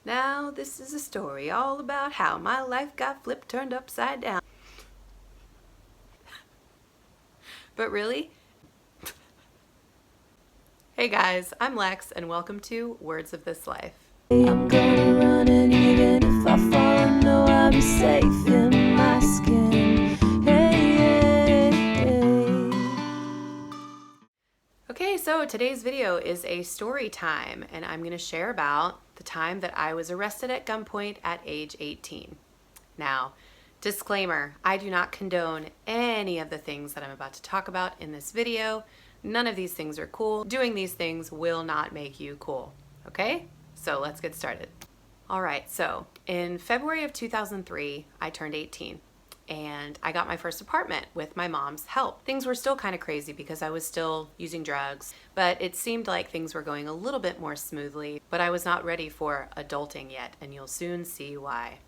Now this is a story all about how my life got flipped, turned upside down. But really? Hey guys, I'm Lex and welcome to Words of This Life. I'm gonna run, and even if I fall, I know I'll be safe in my skin. Hey, hey, hey. Okay, so today's video is a story time and I'm going to share about the time that I was arrested at gunpoint at age 18. Now, disclaimer, I do not condone any of the things that I'm about to talk about in this video. None of these things are cool. Doing these things will not make you cool, okay? So let's get started. All right, so in February of 2003, I turned 18 and I got my first apartment with my mom's help. Things were still kind of crazy because I was still using drugs, but it seemed like things were going a little bit more smoothly, but I was not ready for adulting yet, and you'll soon see why.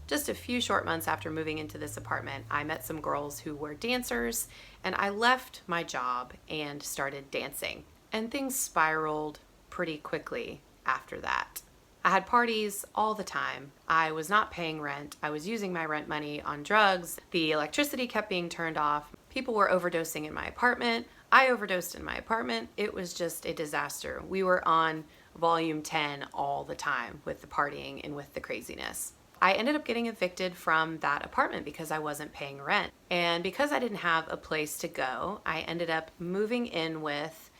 Just a few short months after moving into this apartment, I met some girls who were dancers, and I left my job and started dancing. And things spiraled pretty quickly after that. I had parties all the time. I was not paying rent. I was using my rent money on drugs. The electricity kept being turned off. People were overdosing in my apartment. I overdosed in my apartment. It was just a disaster. We were on volume 10 all the time with the partying and with the craziness. I ended up getting evicted from that apartment because I wasn't paying rent. And because I didn't have a place to go, I ended up moving in with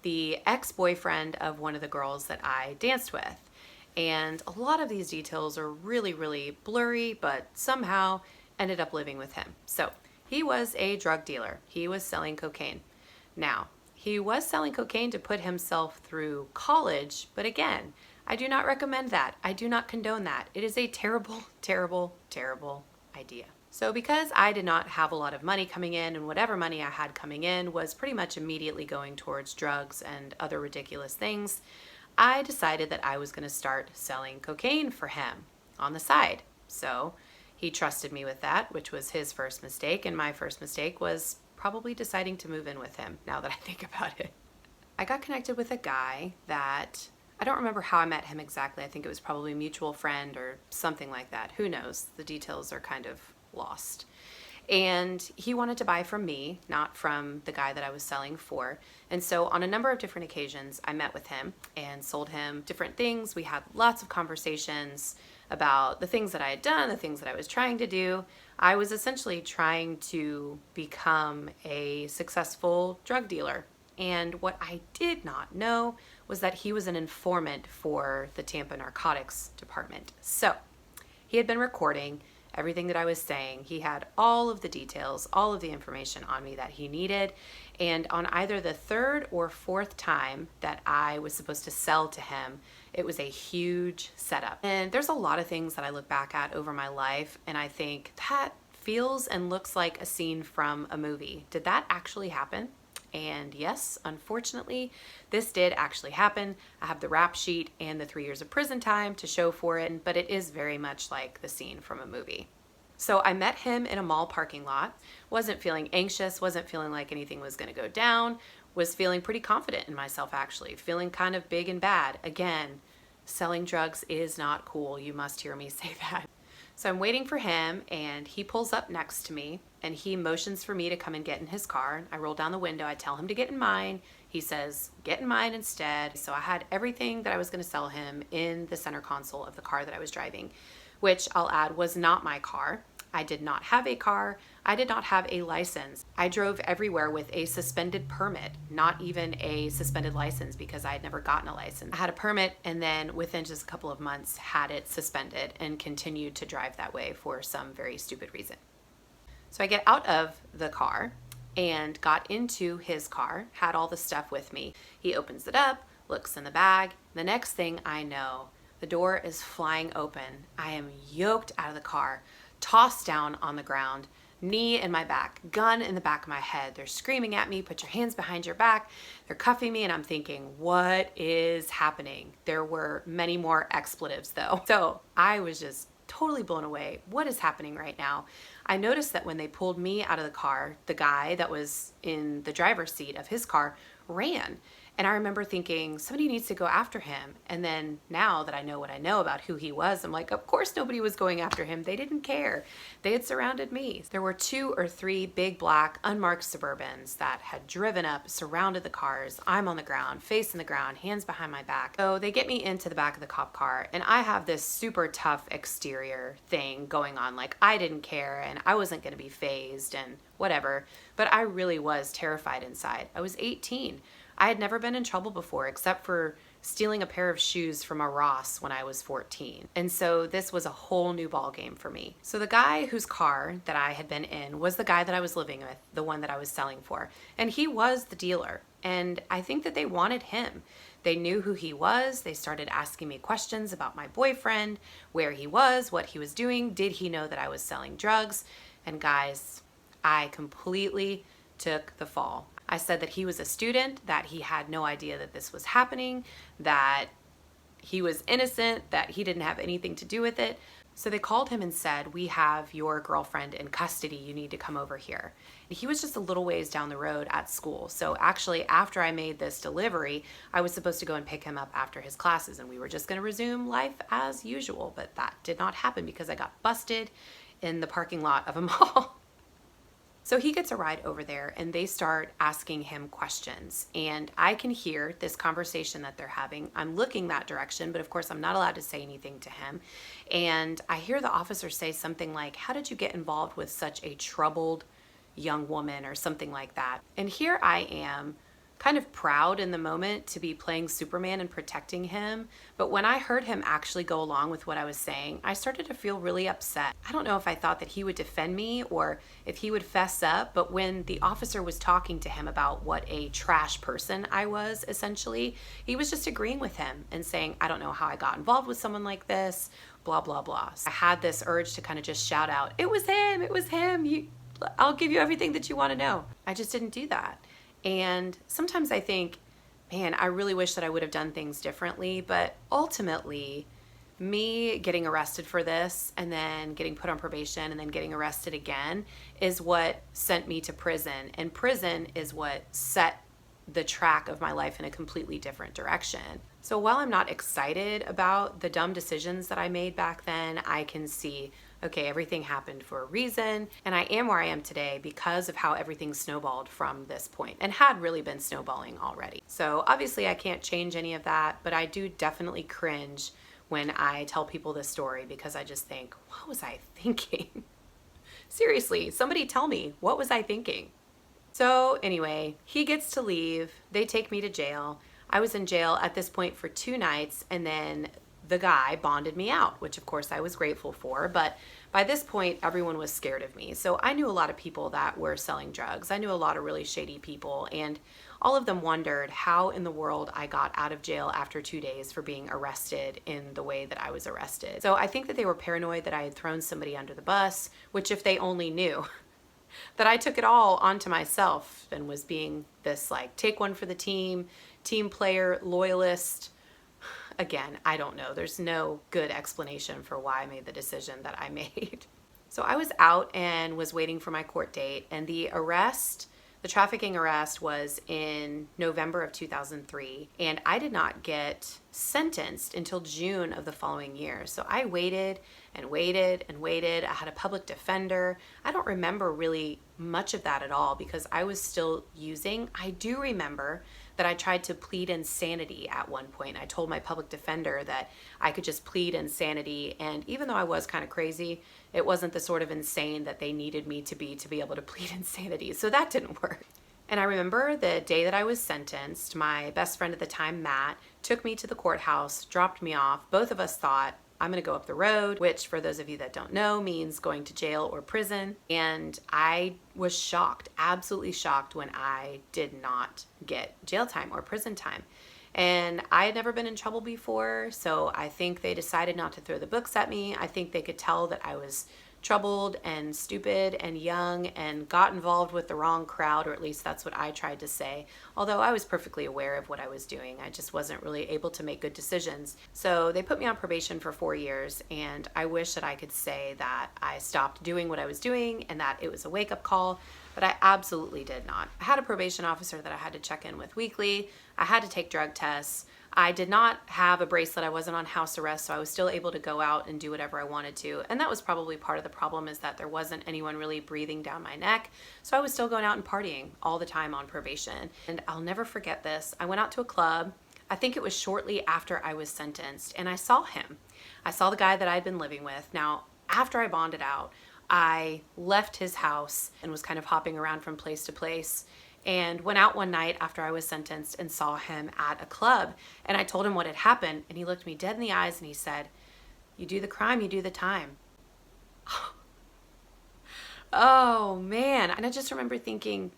the ex-boyfriend of one of the girls that I danced with. And a lot of these details are really blurry, but somehow ended up living with him. So he was a drug dealer. He was selling cocaine. Now, he was selling cocaine to put himself through college, but again, I do not recommend that. I do not condone that. It is a terrible idea. So because I did not have a lot of money coming in, and whatever money I had coming in was pretty much immediately going towards drugs and other ridiculous things, I decided that I was going to start selling cocaine for him on the side. So he trusted me with that, which was his first mistake, and my first mistake was probably deciding to move in with him, now that I think about it. I got connected with a guy that I don't remember how I met him exactly. I think it was probably a mutual friend or something like that. Who knows? The details are kind of lost. And he wanted to buy from me, not from the guy that I was selling for. And so on a number of different occasions, I met with him and sold him different things. We had lots of conversations about the things that I had done, the things that I was trying to do. I was essentially trying to become a successful drug dealer. And what I did not know was that he was an informant for the Tampa Narcotics Department. So he had been recording everything that I was saying. He had all of the details, all of the information on me that he needed. And on either the third or fourth time that I was supposed to sell to him, it was a huge setup. And there's a lot of things that I look back at over my life and I think that feels and looks like a scene from a movie. Did that actually happen? And yes, unfortunately, this did actually happen. I have the rap sheet and the 3 years of prison time to show for it, but it is very much like the scene from a movie. So I met him in a mall parking lot, wasn't feeling anxious, wasn't feeling like anything was gonna go down, was feeling pretty confident in myself actually, feeling kind of big and bad. Again, selling drugs is not cool. You must hear me say that. So I'm waiting for him and he pulls up next to me and he motions for me to come and get in his car. I roll down the window, I tell him to get in mine. He says, get in mine instead. So I had everything that I was gonna sell him in the center console of the car that I was driving, which I'll add was not my car. I did not have a car. I did not have a license. I drove everywhere with a suspended permit, not even a suspended license because I had never gotten a license. I had a permit and then within just a couple of months had it suspended and continued to drive that way for some very stupid reason. So I get out of the car and got into his car, had all the stuff with me. He opens it up, looks in the bag. The next thing I know, the door is flying open. I am yoked out of the car, tossed down on the ground, knee in my back, gun in the back of my head. They're screaming at me, put your hands behind your back. They're cuffing me and I'm thinking, what is happening? There were many more expletives though. So I was just totally blown away. What is happening right now? I noticed that when they pulled me out of the car, the guy that was in the driver's seat of his car ran. And I remember thinking, somebody needs to go after him. And then now that I know what I know about who he was, I'm like, of course nobody was going after him. They didn't care. They had surrounded me. There were 2 or 3 big black unmarked Suburbans that had driven up, surrounded the cars. I'm on the ground, face in the ground, hands behind my back. So they get me into the back of the cop car, and I have this super tough exterior thing going on. Like, I didn't care and I wasn't going to be fazed and whatever. But I really was terrified inside. I was 18. I had never been in trouble before except for stealing a pair of shoes from a Ross when I was 14. And so this was a whole new ball game for me. So the guy whose car that I had been in was the guy that I was living with, the one that I was selling for. And he was the dealer. And I think that they wanted him. They knew who he was. They started asking me questions about my boyfriend, where he was, what he was doing. Did he know that I was selling drugs? And guys, I completely took the fall. I said that he was a student, that he had no idea that this was happening, that he was innocent, that he didn't have anything to do with it. So they called him and said, we have your girlfriend in custody. You need to come over here. He was just a little ways down the road at school. So actually, after I made this delivery, I was supposed to go and pick him up after his classes, and we were just going to resume life as usual. But that did not happen because I got busted in the parking lot of a mall. So he gets a ride over there and they start asking him questions, and I can hear this conversation that they're having. I'm looking that direction, but of course I'm not allowed to say anything to him. And I hear the officer say something like, how did you get involved with such a troubled young woman, or something like that. And here I am, kind of proud in the moment to be playing Superman and protecting him. But when I heard him actually go along with what I was saying, I started to feel really upset. I don't know if I thought that he would defend me or if he would fess up, but when the officer was talking to him about what a trash person I was, essentially, he was just agreeing with him and saying, I don't know how I got involved with someone like this, blah, blah, blah. So I had this urge to kind of just shout out, it was him, I'll give you everything that you want to know. I just didn't do that. And sometimes I think, man, I really wish that I would have done things differently, but ultimately, me getting arrested for this and then getting put on probation and then getting arrested again is what sent me to prison. And prison is what set the track of my life in a completely different direction. So while I'm not excited about the dumb decisions that I made back then, I can see, okay, everything happened for a reason, and I am where I am today because of how everything snowballed from this point, and had really been snowballing already. So obviously I can't change any of that, but I do definitely cringe when I tell people this story because I just think, what was I thinking? Seriously, somebody tell me, what was I thinking? So anyway, he gets to leave. They take me to jail. I was in jail at this point for 2 nights, and then the guy bonded me out, which of course I was grateful for. But by this point, everyone was scared of me. So I knew a lot of people that were selling drugs. I knew a lot of really shady people, and all of them wondered how in the world I got out of jail after 2 days for being arrested in the way that I was arrested. So I think that they were paranoid that I had thrown somebody under the bus, which if they only knew that I took it all onto myself and was being this like take one for the team player, loyalist. Again, I don't know. There's no good explanation for why I made the decision that I made. So I was out and was waiting for my court date, and the trafficking arrest was in November of 2003, and I did not get sentenced until June of the following year. So I waited and waited and waited. I had a public defender. I don't remember really much of that at all because I was still using. I do remember that I tried to plead insanity at one point. I told my public defender that I could just plead insanity, and even though I was kind of crazy, it wasn't the sort of insane that they needed me to be able to plead insanity. So that didn't work. And I remember the day that I was sentenced, my best friend at the time, Matt, took me to the courthouse, dropped me off. Both of us thought, I'm gonna go up the road, which for those of you that don't know means going to jail or prison. And I was shocked, absolutely shocked when I did not get jail time or prison time. And I had never been in trouble before, so I think they decided not to throw the books at me. I think they could tell that I was troubled and stupid and young and got involved with the wrong crowd, or at least that's what I tried to say. Although I was perfectly aware of what I was doing, I just wasn't really able to make good decisions. So they put me on probation for 4 years, and I wish that I could say that I stopped doing what I was doing and that it was a wake-up call, but I absolutely did not. I had a probation officer that I had to check in with weekly. I had to take drug tests. I did not have a bracelet. I wasn't on house arrest, so I was still able to go out and do whatever I wanted to. And that was probably part of the problem, is that there wasn't anyone really breathing down my neck. So I was still going out and partying all the time on probation. And I'll never forget this. I went out to a club. I think it was shortly after I was sentenced, and I saw him. I saw the guy that I'd been living with. Now, after I bonded out, I left his house and was kind of hopping around from place to place, and went out one night after I was sentenced and saw him at a club. And I told him what had happened, and he looked me dead in the eyes and he said, "You do the crime, you do the time." Oh man. And I just remember thinking,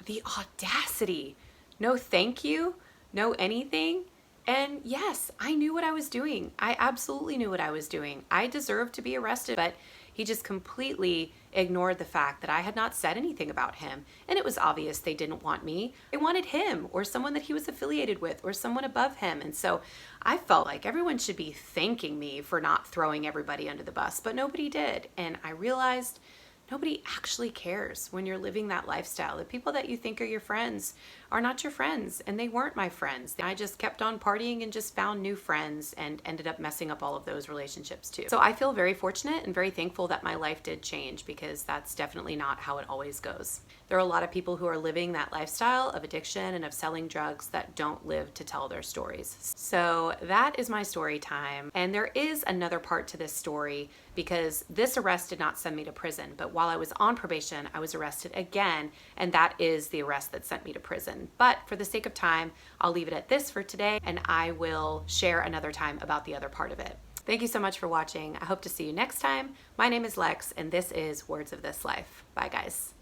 the audacity. No thank you, no anything. And yes, I knew what I was doing. I absolutely knew what I was doing. I deserved to be arrested, but he just completely ignored the fact that I had not said anything about him. And it was obvious they didn't want me. They wanted him, or someone that he was affiliated with, or someone above him. And so I felt like everyone should be thanking me for not throwing everybody under the bus, but nobody did. And I realized nobody actually cares when you're living that lifestyle. The people that you think are your friends are not your friends, and they weren't my friends. I just kept on partying and just found new friends and ended up messing up all of those relationships too. So I feel very fortunate and very thankful that my life did change, because that's definitely not how it always goes. There are a lot of people who are living that lifestyle of addiction and of selling drugs that don't live to tell their stories. So that is my story time. And there is another part to this story, because this arrest did not send me to prison, but while I was on probation, I was arrested again, and that is the arrest that sent me to prison. But for the sake of time, I'll leave it at this for today, and I will share another time about the other part of it. Thank you so much for watching. I hope to see you next time. My name is Lex, and this is Words of This Life. Bye, guys.